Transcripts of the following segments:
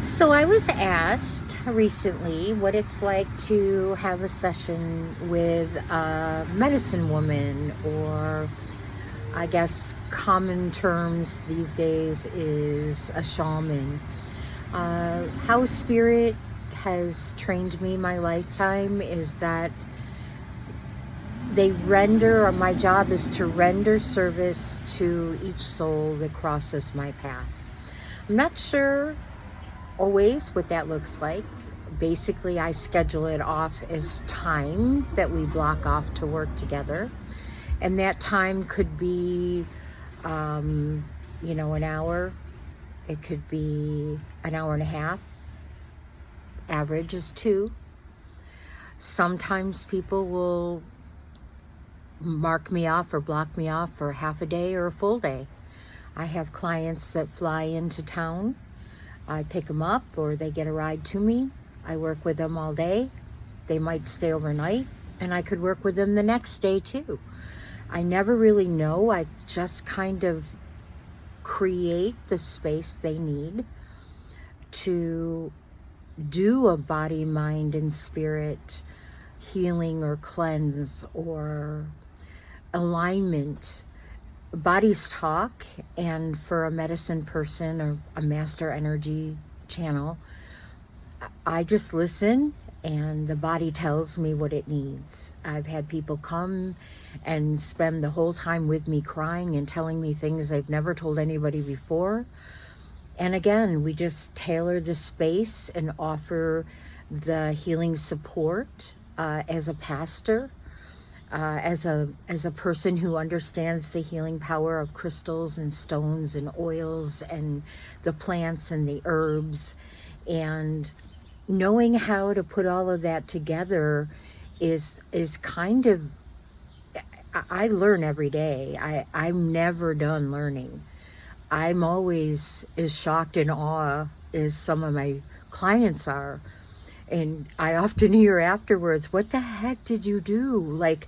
So I was asked recently what it's like to have a session with a medicine woman, or I guess common terms these days is a shaman. How spirit has trained me my lifetime is that or my job is to render service to each soul that crosses my path. I'm not sure always what that looks like. Basically, I schedule it off as time that we block off to work together. And that time could be, an hour. It could be an hour and a half. Average is 2. Sometimes people will mark me off or block me off for half a day or a full day. I have clients that fly into town. I pick them up or they get a ride to me. I work with them all day. They might stay overnight, and I could work with them the next day too. I never really know. I just kind of create the space they need to do a body, mind, and spirit healing or cleanse or alignment. Bodies talk, and for a medicine person or a master energy channel, I just listen and the body tells me what it needs. I've had people come and spend the whole time with me crying and telling me things they've never told anybody before. And again, we just tailor the space and offer the healing support as a pastor. As a person who understands the healing power of crystals and stones and oils and the plants and the herbs, and knowing how to put all of that together is kind of, I learn every day. I'm never done learning. I'm always as shocked and awe as some of my clients are. And I often hear afterwards, what the heck did you do? Like,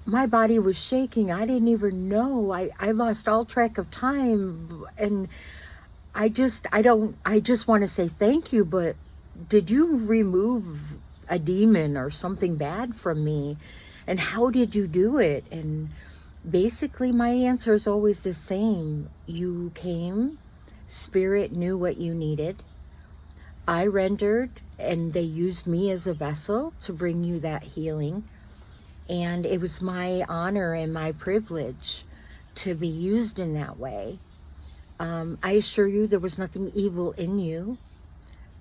my body was shaking. I didn't even know. I lost all track of time. And I just want to say thank you, but did you remove a demon or something bad from me? And how did you do it? And basically my answer is always the same. You came, spirit knew what you needed. I rendered, and they used me as a vessel to bring you that healing. And it was my honor and my privilege to be used in that way. I assure you there was nothing evil in you,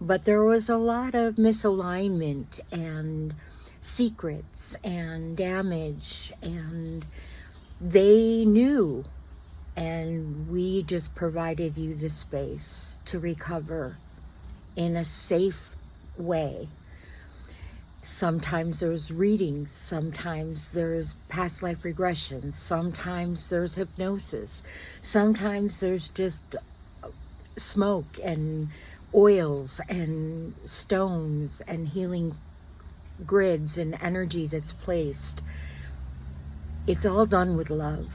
but there was a lot of misalignment and secrets and damage, and they knew, and we just provided you the space to recover in a safe way. Sometimes there's readings, sometimes there's past life regression, sometimes there's hypnosis, sometimes there's just smoke and oils and stones and healing grids and energy that's placed. It's all done with love.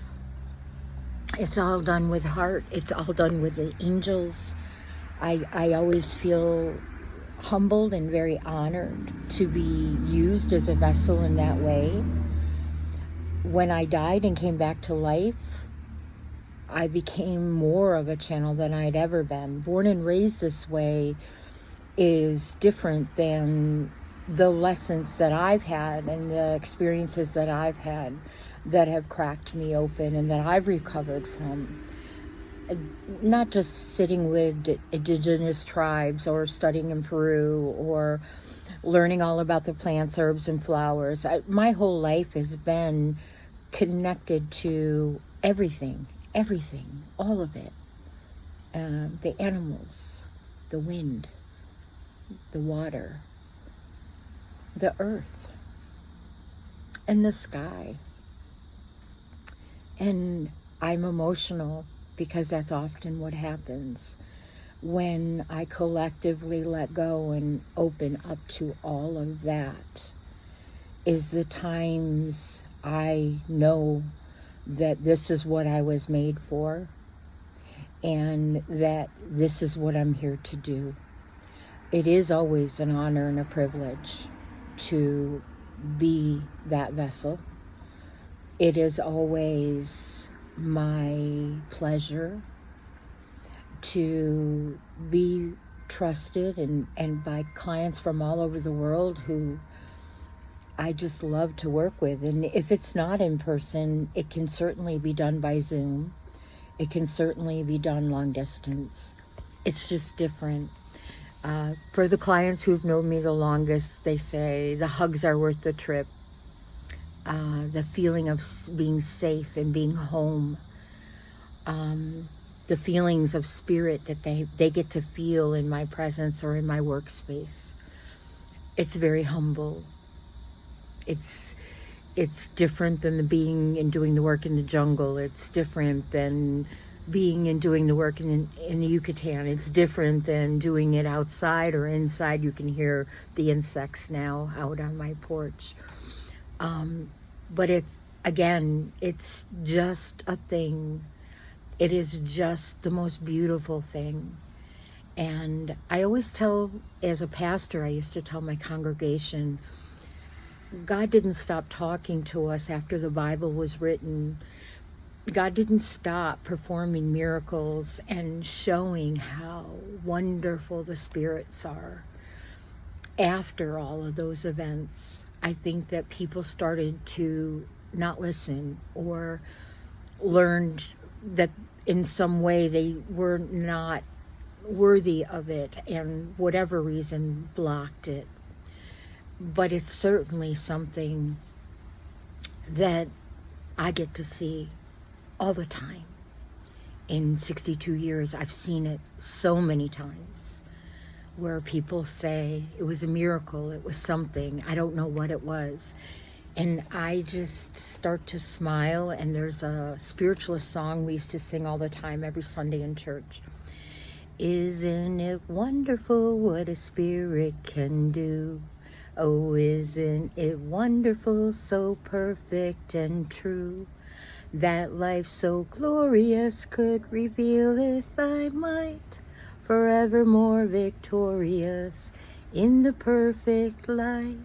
It's all done with heart. It's all done with the angels. I always feel humbled and very honored to be used as a vessel in that way. When I died and came back to life, I became more of a channel than I'd ever been. Born and raised this way is different than the lessons that I've had and the experiences that I've had that have cracked me open and that I've recovered from. Not just sitting with indigenous tribes or studying in Peru or learning all about the plants, herbs, and flowers. My whole life has been connected to everything, all of it. The animals, the wind, the water, the earth, and the sky. And I'm emotional because that's often what happens when I collectively let go and open up to all of that, is the times I know that this is what I was made for and that this is what I'm here to do. It is always an honor and a privilege to be that vessel. It is always my pleasure to be trusted and by clients from all over the world who I just love to work with. And if it's not in person, it can certainly be done by Zoom. It can certainly be done long distance. It's just different. For the clients who've known me the longest, they say the hugs are worth the trip. The feeling of being safe and being home. The feelings of spirit that they get to feel in my presence or in my workspace. It's very humble. It's different than the being and doing the work in the jungle. It's different than being and doing the work in the Yucatan. It's different than doing it outside or inside. You can hear the insects now out on my porch. But it's just a thing. It is just the most beautiful thing. And I always tell, as a pastor, I used to tell my congregation, God didn't stop talking to us after the Bible was written. God didn't stop performing miracles and showing how wonderful the spirits are. After all of those events, I think that people started to not listen or learned that in some way they were not worthy of it and whatever reason blocked it. But it's certainly something that I get to see all the time. In 62 years, I've seen it so many times where people say it was a miracle, it was something, I don't know what it was. And I just start to smile, and there's a spiritualist song we used to sing all the time every Sunday in church. Isn't it wonderful what a spirit can do? Oh, isn't it wonderful, so perfect and true, that life so glorious could reveal if I might, forevermore victorious in the perfect life.